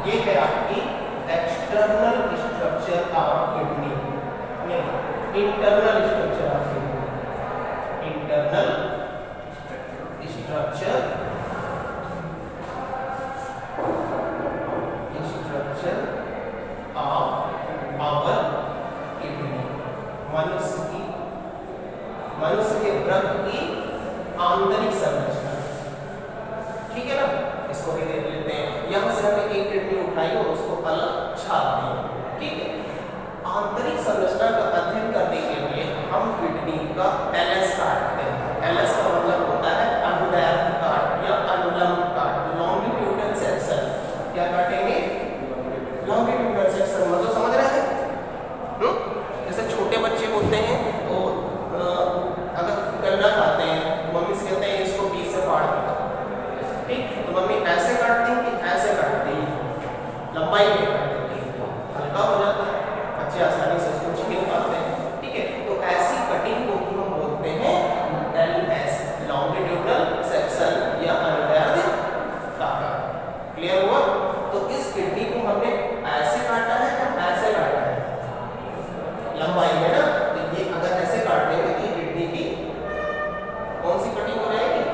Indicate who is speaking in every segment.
Speaker 1: ये है आपकी एक्सटर्नल स्ट्रक्चर ऑफ किडनी, नहीं internal structure of kidney, internal structure of our kidney, मनुष्य के वृक्क की आंतरिक संरचना। ठीक है ना, इसको भी देख लेते हैं। यहां से हमने एक किडनी उठाई और उसको अलग छाप दिया। ठीक है, आंतरिक संरचना का अध्ययन करने के लिए हम किडनी का एलएस काटते हैं। एलएस का मतलब होता है अनुदैर्ध्य काट या अनुलंब काट, लॉन्गिट्यूडनल सेक्शन। क्या काटेंगे? Longitudinal section. मतलब समझ रहे हैं? जैसे छोटे बच्चे होते हैं तो अगर गन्ना खाते हैं तो मम्मी से कहते हैं इसको बीच से फाड़ दो। ठीक, तो मम्मी ऐसे काटती है कि ऐसे काटती है, लंबाई में काट देती है, हल्का हो जाता है, बच्चे आसानी से उसको छील पाते हैं। ठीक है, तो ऐसी कटिंग को हम बोलते हैं एलएस, लॉन्गिट्यूडनल सेक्शन या अनुदैर्ध्य काट। क्लियर हुआ? तो इस किडनी को हमने ऐसे काटा है या ऐसे काटा है? लंबाई में ना, तो ये अगर ऐसे काट देंगे तो ये किडनी की कौन सी कटिंग हो जाएगी?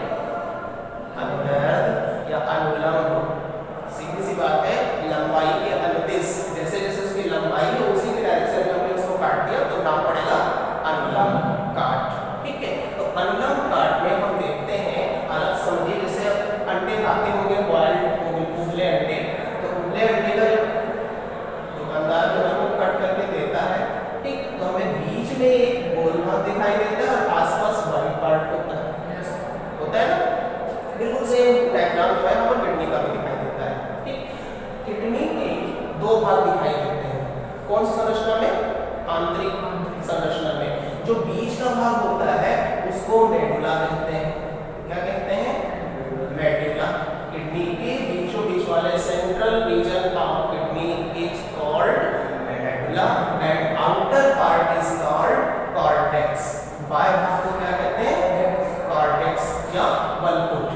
Speaker 1: अनुदैर्ध्य या अनुलंब। सीधी सी बात है, लंबाई के अनुदिश, जैसे जैसे उसकी लंबाई है उसी के डायरेक्शन में हमने उसको काट दिया तो नाम पड़ेगा अनुलंब काट। ठीक है, तो अनुलंब काट में हम देखते हैं, अलग समझिए जैसे अंडे खाते होंगे, बॉइल्ड उबले अंडे, तो उबले अंडे का दुकानदार जो है वो कट करके देता है। ठीक, तो हमें बीच में एक गोल भाग दिखाई देता है और आसपास व्हाइट पार्ट होता है ना? बिल्कुल सेम डायग्राम जो है हमें किडनी का भी दिखाई देता है। ठीक, किडनी के दो भाग दिखाई देते हैं। कौन सी संरचना में? आंतरिक संरचना में। जो बीच का भाग होता है उसको मेडुला कहते हैं। क्या कहते हैं? मेडुला। किडनी के बीचों बीच वाले central region of kidney is called medulla and outer part is called cortex. बाएं भाग को क्या कहते हैं? कॉर्टेक्स या बलकुट।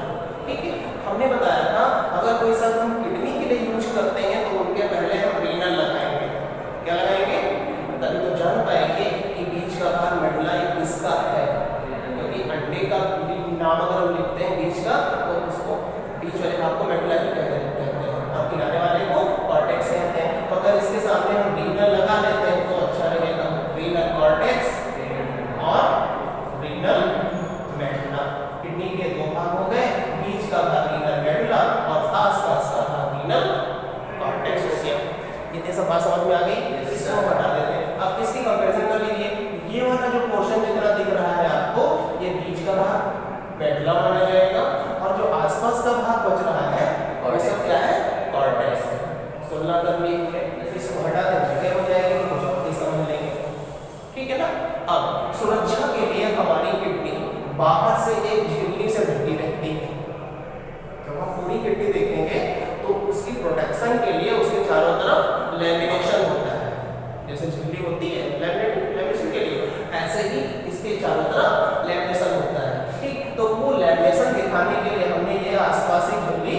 Speaker 1: ठीक है, हमने बताया था अगर कोई शब्द हम किडनी के लिए यूज करते हैं तो उनके पहले हम रीनल लगाएंगे। क्या लगाएंगे? तभी तो जान पाएंगे कि बीच का भाग मेडुला किसका है, क्योंकि अंडे का नाम अगर हम लिखते हैं बीच का तो उसको बीच वाले भाग को मेडुला ही कहते हैं, और किनारे वाले को कॉर्टेक्स कहते हैं। तो अगर इसके सामने हम रीनल लगा लेते हैं तो अच्छा रहेगा, रीनल कॉर्टेक्स और रीनल मेडुला। किडनी के दो भाग हो गए, बीच का भाग रीनल मेडुला और आसपास का भाग रीनल कॉर्टेक्स हो गया। इतने सब बात समझ में आ गई? इसको हटा देते हैं। अब इसकी कंपैरिजन कर लीजिए, ये वाला जो पोर्शन जितना दिख रहा है आपको, ये बीच का भाग मेडुला माना जाएगा और जो आसपास का भाग बच रहा है वो सब क्या है? कॉर्टेक्स। तुलना करनी है, इसको हटा दें क्या हो जाएगा? कुछ और समझ लेंगे। ठीक है ना? अब सुरक्षा के लिए हमारी किडनी बाहर से एक झिल्ली से ढकी रहती है। जब हम पूरी किडनी देखेंगे तो उसकी प्रोटेक्शन के लिए उसके चारों तरफ लैमिनेशन होता है। जैसे झिल्ली होती है लैमिनेशन के लिए, ऐसे ही इसके चारों तरफ लैमिनेशन होता है। ठीक, तो वो लैमिनेशन दिखाने के लिए हमने ये आसपास एक झिल्ली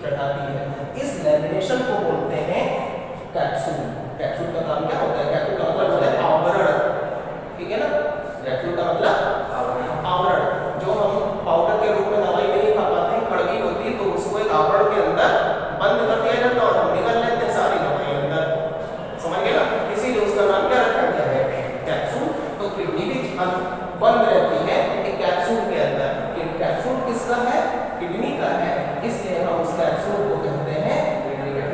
Speaker 1: चढ़ा दी है। इस लैमिनेशन को बोलते हैं कैप्सूल। कैप्सूल का काम क्या होता है? कैप्सूल का मतलब होता है आवरण। ठीक है ना? कैप्सूल का मतलब आवरण। जो हम पाउडर के रूप में दवाई नहीं खा पाते हैं, कड़वी होती है, तो उसको एक आवरण के अंदर बंद कर दिया जाता है और हम निकल लेते हैं सारी दवाई अंदर। समझ गए ना? इसीलिए उसका नाम क्या रखा गया है? कैप्सूल। तो किडनी भी बंद रहती है एक कैप्सूल के अंदर। ये कैप्सूल किसका है? किडनी का है, इसलिए हम उस कैप्सूल को कहते हैं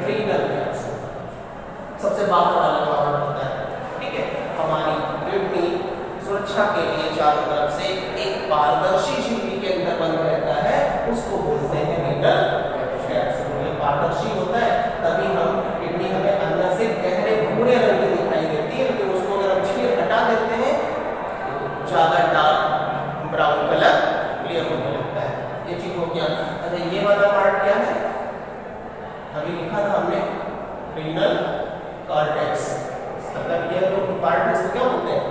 Speaker 1: रीनल कैप्सूल। सबसे बाहर वाला आवरण होता है। ठीक है, हमारी किडनी सुरक्षा के लिए चारों तरफ से एक पारदर्शी झिल्ली के अंदर बंद रहता है, उसको बोलते हैं रीनल कैप्सूल। ये पारदर्शी होता है तभी हम किडनी हमें अंदर से गहरे भूरे रंग की दिखाई देती है, लेकिन उसको अगर हम छील हटा देते हैं तो ज्यादा डार्क ब्राउन कलर क्लियर होने लगता है। ये चीज हो गया। अच्छा, ये वाला पार्ट क्या है? अभी लिखा था हमने रीनल कॉर्टेक्स। मतलब ये जो पार्ट है इसको क्या बोलते हैं?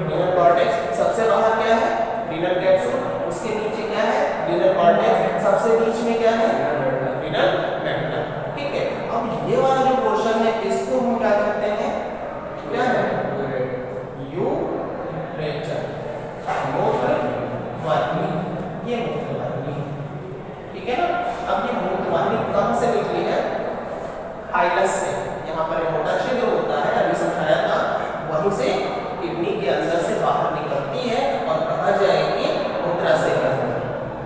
Speaker 1: Renal cortex. सबसे बाहर क्या है? Renal capsule. उसके नीचे क्या है? Renal cortex. सबसे बीच में क्या है? Renal medulla. ठीक है, अब ये हाइलस से, यहाँ पर मोटा छिद्र होता है, अभी समझाया था, वहीं से किडनी के अंदर से बाहर निकलती है और कहा जाएगी मूत्राशय के अंदर,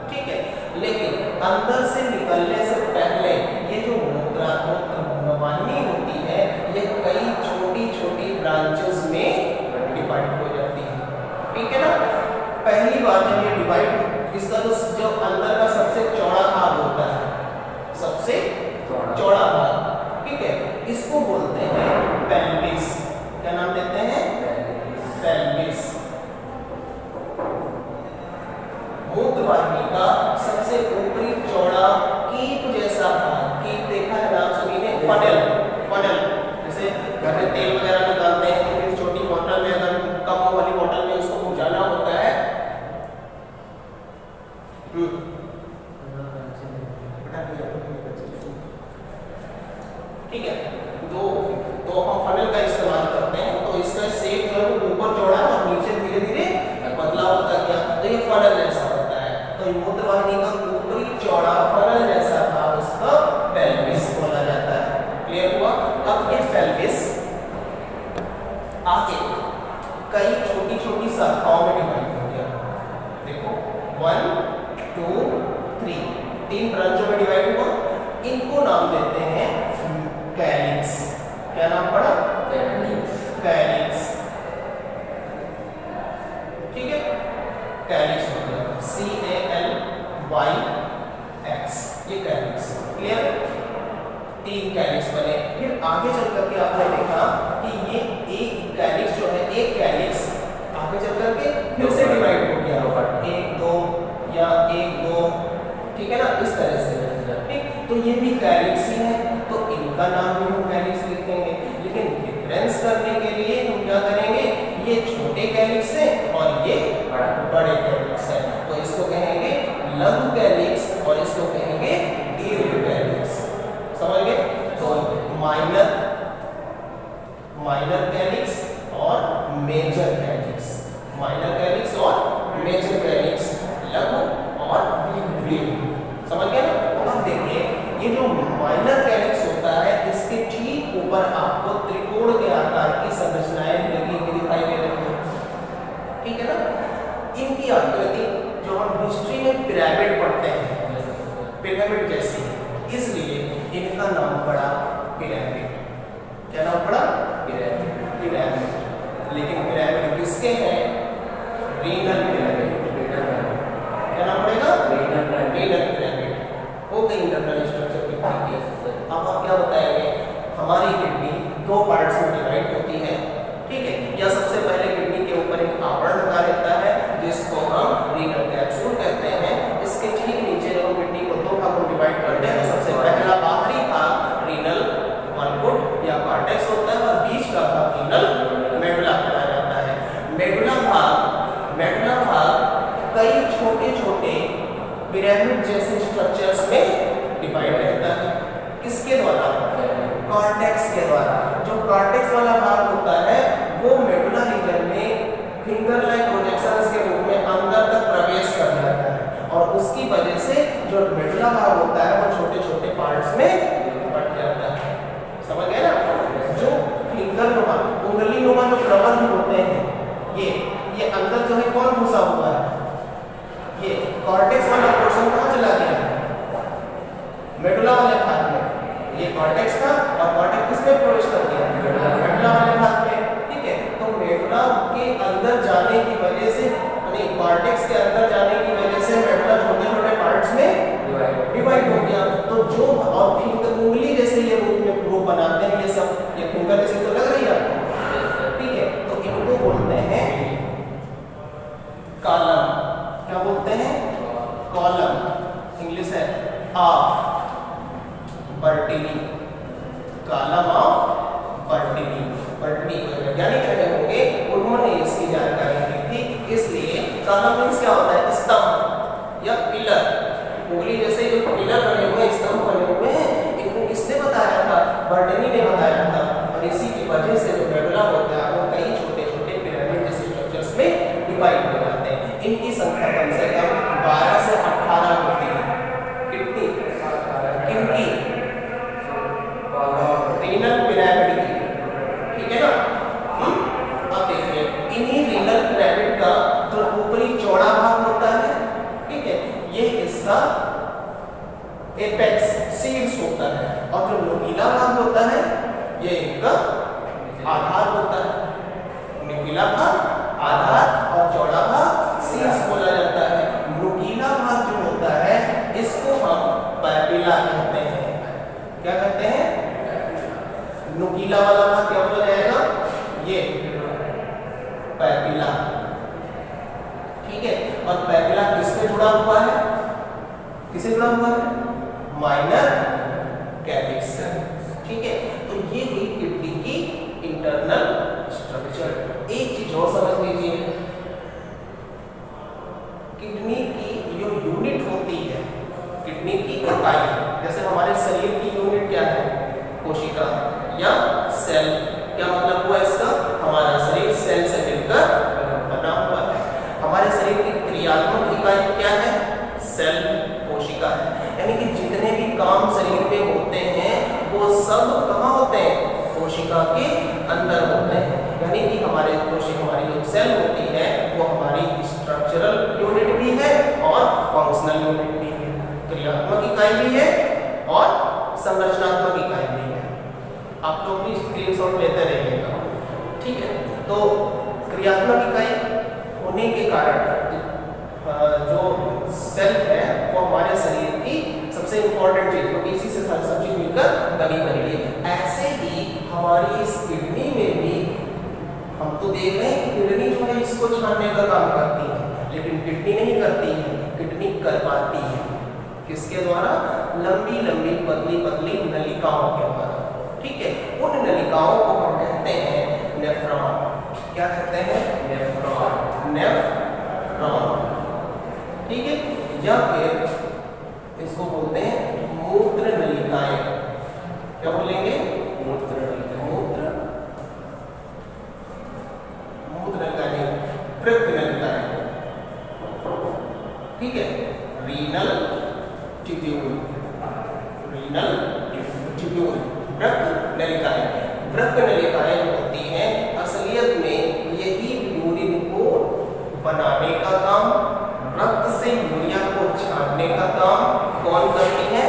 Speaker 1: ठीक है। लेकिन अंदर से निकलने से पहले ये जो मूत्रवाहिनी होती है ये कई छोटी छोटी ब्रांचेस में डिवाइड हो जाती है, ठीक है ना। पहली बार जब ये डिवाइड, इसका जो अंदर का सबसे चौड़ा भाग होता है, सबसे चौड़ा भाग, ठीक है, इसको बोलते हैं पेल्विस। क्या नाम देते हैं? पेल्विस। मूत्रवाहिनी का सबसे ऊपरी चौड़ा कीप जैसा भाग, कीप देखा है ना आप सभी ने, फनल, फनल जैसे घर में तेल वगैरह निकालते हैं तो फिर छोटी बोतल में, अगर कम वाली बोतल में उसको पहुंचाना होता है, ठीक है, तो हम फनल का इस्तेमाल करते हैं, तो इसका शेप जो है वो ऊपर चौड़ा है और नीचे धीरे धीरे बदलाव होता गया, तो ये फनल जैसा होता है। तो मूत्रवाहिनी का ऊपरी चौड़ा फनल जैसा भाग उसका पेल्विस बोला जाता है। क्लियर हुआ? अब ये पेल्विस आगे कई छोटी छोटी शाखाओं में डिवाइड हो गया। देखो 1 2 3, 3 ब्रांचों में डिवाइड हुआ। इनको नाम देते हैं कैलिक्स। क्या नाम पड़ा? कैलिक्स, ठीक है, कैलिक्स हो गया, CALYX, ये कैलिक्स। क्लियर? 3 कैलिक्स बने। फिर आगे चल करके आपने देखा कि ये एक कैलिक्स जो है, एक कैलिक्स आगे चल करके फिर से डिवाइड हो गया, 1 2 या 1 2, ठीक है ना, इस तरह से, ठीक। तो ये भी कैलिक्स ही है, तो इनका नाम भी हम कैलिक्स लिख देंगे। लेकिन डिफरेंस करने के लिए हम क्या करेंगे, ये छोटे कैलिक्स है और ये बड़े कैलिक्स है, तो इसको कहेंगे लघु कैलिक्स और इसको कहेंगे दीर्घ कैलिक्स। समझ गए? तो माइनर कैलिक्स और मेजर कैलिक्स, माइनर कैलिक्स और मेजर कैलिक्स, लघु और दीर्घ। समझ गए ना? अब देखिए ये जो माइनर कैलिक्स होता है, इसके ठीक ऊपर आपको त्रिकोण के आकार की संरचनाएं लगी हुई दिखाई दे रही है, ठीक है ना। इनकी आकृति जो हम हिस्ट्री में पिरामिड पढ़ते हैं, पिरामिड जैसी, इसलिए इनका नाम पड़ा पिरामिड। क्या नाम पड़ा? पिरामिड। लेकिन पिरामिड किसके हैं? Renal pyramid. क्या नाम पड़ेगा? Renal pyramid. हो गई इंटरनल स्ट्रक्चर किडनी की। अब आप क्या बताएंगे, हमारी किडनी 2 पार्ट्स में डिवाइड होती है, ठीक है। या सबसे पहले किडनी के ऊपर एक आवरण लगा रहता है जिसको हम रीनल कैप्सूल कहते हैं। इसके ठीक नीचे जब हम किडनी को 2 भागों में डिवाइड करते हैं तो सबसे पहला बाहरी भाग रीनल वनकुट या कॉर्टेक्स होता है और बीच का भाग रीनल मेडुला कहा जाता है। मेडुला भाग कई छोटे छोटे पिरामिड जैसे स्ट्रक्चर्स में डिवाइड रहता है। किसके द्वारा? कॉर्टेक्स के द्वारा। जो कॉर्टेक्स वाला भाग होता है वो मेडुला रीजन में फिंगर लाइक प्रोजेक्शंस के रूप में अंदर तक प्रवेश कर जाता है और उसकी वजह से जो मेडुला भाग होता है वो छोटे छोटे पार्ट्स में बट जाता है। समझ गए ना? जो फिंगर नुमा, उंगली नुमा जो प्रबंध होते हैं, ये अंदर जो है कौन घुसा हुआ है? ये कॉर्टेक्स वाला पोर्शन कहाँ चला गया? मेडुला वाले भाग में। ये कॉर्टेक्स था और कॉर्टेक्स किसमें प्रवेश कर गया? मेडुला वाले भाग में, ठीक है। तो मेडुला के अंदर जाने की वजह से, यानी कॉर्टेक्स के अंदर जाने की वजह से मेडुला छोटे छोटे पार्ट्स में डिवाइड हो गया। तो जो और फिंगर उंगली जैसे ये रूप बनाते हैं, ये सब ये फिंगर जैसे तो लग रही है आपको, ठीक है। तो इनको बोलते हैं कॉलम। क्या बोलते हैं? कॉलम। इंग्लिश है of Bertini, column of Bertini. Bertini कोई वैज्ञानिक रहे होंगे, उन्होंने इसकी जानकारी दी थी। इसलिए कॉलम मींस क्या होता है? स्तंभ या पिलर। उंगली जैसे जो पिलर बने हुए, स्तंभ बने हुए हैं, इनको किसने बताया था? बर्टिनी ने बताया था। और इसी की वजह से जो मेडुला होता है वो कई छोटे छोटे पिरामिड जैसे स्ट्रक्चर्स में डिवाइड हो जाते हैं। इनकी संख्या कम से कम 12 से 18 होती है। कितनी? किनकी? एपेक्स शीर्ष होता है, और जो नुकीला भाग होता है ये इनका आधार होता है। नुकीला भाग आधार और चौड़ा भाग शीर्ष बोला जाता है। नुकीला भाग जो होता है इसको हम पैपिला कहते हैं। क्या कहते हैं? नुकीला वाला भाग क्या बोला जाएगा? ये पैपिला। ठीक है, और पैपिला किससे जुड़ा हुआ है? किससे जुड़ा हुआ है? Minor calyx. ठीक है, तो ये हुई किडनी की इंटरनल स्ट्रक्चर। एक चीज और समझ लीजिए, किडनी की जो यूनिट होती है, किडनी की इकाई, जैसे हमारे शरीर की यूनिट क्या है? कोशिका या सेल। क्या मतलब हुआ इसका? हमारा शरीर सेल से मिलकर बना हुआ है। हमारे शरीर की क्रियात्मक इकाई क्या है? सेल, कोशिका है। यानी कि जितने भी काम शरीर में होते हैं वो सब कहाँ होते हैं? कोशिका के अंदर होते हैं। यानी कि हमारी जो सेल होती है वो हमारी स्ट्रक्चरल यूनिट भी है और फंक्शनल यूनिट भी है, क्रियात्मक इकाई भी है और संरचनात्मक इकाई भी है। आप लोग भी स्क्रीनशॉट लेते रहिएगा। ठीक है, तो क्रियात्मक इकाई होने के कारण जो सेल है वो हमारे शरीर की सबसे इंपॉर्टेंट चीज, क्योंकि इसी से सब चीज मिलकर बनी बनी है। ऐसे ही हमारी इस किडनी में भी हम तो देख रहे हैं कि किडनी जो है इसको छानने का काम करती है, लेकिन किडनी नहीं करती है, किडनी कर पाती है। किसके द्वारा? लंबी लंबी पतली पतली नलिकाओं के द्वारा। ठीक है, उन नलिकाओं को हम कहते हैं नेफ्रॉन। क्या कहते हैं? नेफ्रॉन। नेफ्रॉन। ठीक है, या फिर इसको बोलते हैं मूत्र नलिकाएं। क्या बोलेंगे? मूत्र नलिकाएं। मूत्र नलिकाएं, वृक्क नलिकाएं। ठीक है, रीनल ट्यूब्यूल। रीनल ट्यूब्यूल, वृक्क नलिकाएं। वृक्क नलिकाएं होती हैं असलियत में यही यूरिन को बनाने का काम, रक्त से यूरिया को छानने का काम कौन करती है?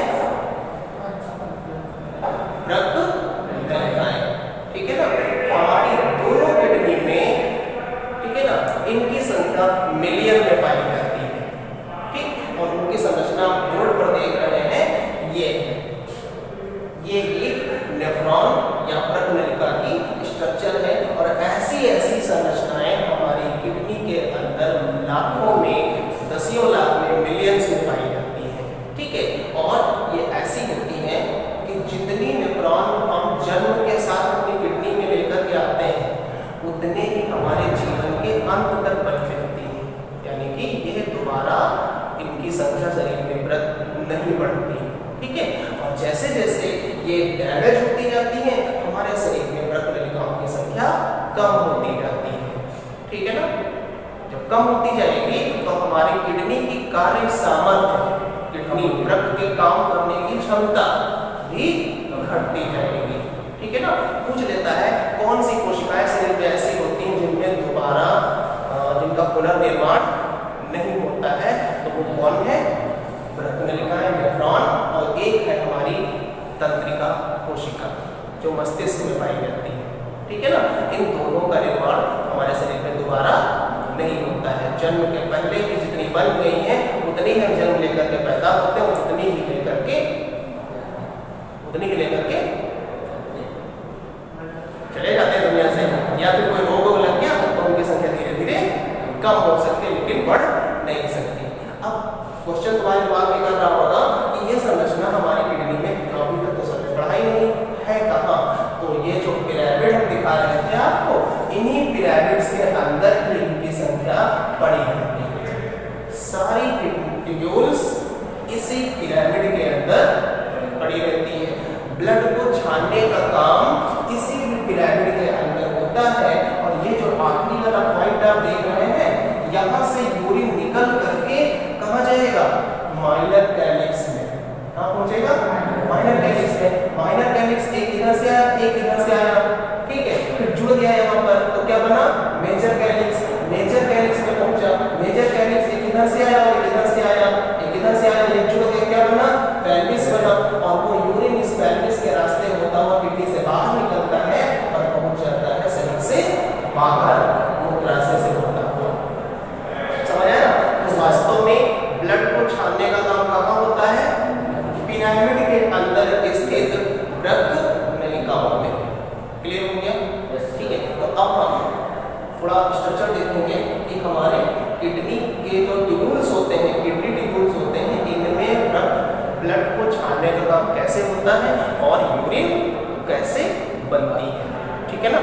Speaker 1: वृक्क नलिकाएं। ठीक है ना, हमारी दोनों किडनी में, ठीक है ना, इनकी संख्या मिलियन में पाई जाती है। ठीक, और उनकी संरचना बोर्ड पर देख रहे हैं, ये एक नेफ्रॉन या वृक्क नलिका की स्ट्रक्चर है। और ऐसी ऐसी संरचनाएं हमारी किडनी के अंदर लाखों में, दसियों लाख में, मिलियंस में पाई जाती है। ठीक है, और ये ऐसी होती है कि जितनी नेफ्रॉन हम जन्म के साथ अपनी किडनी में लेकर के आते हैं उतने ही हमारे जीवन के अंत तक बची रहती है। यानी कि यह दोबारा इनकी संख्या शरीर में नहीं बढ़ती। ठीक है, और जैसे जैसे ये डैमेज होती जाती है हमारे शरीर में वृक्क नलिकाओं की संख्या कम होती जाती है। ठीक है ना, जब कम होती जाएगी तो हमारी किडनी की कार्य सामर्थ्य, किडनी वृक्क के काम करने की क्षमता भी घटती जाएगी। ठीक है ना, पूछ लेता है कौन सी कोशिकाएं शरीर में ऐसी होती हैं जिनमें दोबारा जिनका पुनर्निर्माण नहीं होता है, तो वो कौन है? वृक्क नलिकाएं, नेफ्रॉन, और एक है हमारी तंत्रिका कोशिका जो मस्तिष्क में पाई जाती है। ठीक है ना, इन दोनों का निर्माण हमारे शरीर में दोबारा नहीं होता है। जन्म के पहले की जितनी बन गई हैं उतनी ही हम जन्म लेकर के पैदा होते हैं, उतनी ही लेकर के चले जाते हैं दुनिया से, या फिर कोई रोग लग गया तो उनकी संख्या धीरे धीरे कम हो सकती है, लेकिन बढ़ नहीं सकती। अब क्वेश्चन तुम्हारे दिमाग में कर रहा होगा कि ये संरचना हमारी किडनी में अभी तक तो सबने पढ़ा ही नहीं है, कहाँ? तो ये जो पिरामिड हम दिखा रहे थे आपको, इन्हीं पिरामिड्स के अंदर ही इनकी संख्या पड़ी रहती है। सारी ट्यूब्यूल्स इसी पिरामिड के अंदर पड़ी रहती है। ब्लड को छानने का काम इसी पिरामिड के अंदर होता है। और ये जो आखिरी वाला पॉइंट आप देख रहे हैं, यहाँ से यूरिन निकल करके कहाँ जाएगा? माइनर कैलिक्स में। कहाँ पहुंचेगा? माइनर कैलिक्स में। माइनर कैलिक्स एक इधर से आया, एक इधर से आया, ठीक है, फिर जुड़ गया यहाँ पर, तो क्या बना? Major calyx. मेजर कैलिक्स में पहुंचा। मेजर कैलिक्स एक इधर से आया और एक इधर से आया, एक इधर से आया, ये जुड़ गया, क्या बना? पेल्विस को छानने का काम कैसे होता है और यूरिन कैसे बनती है, ठीक है ना।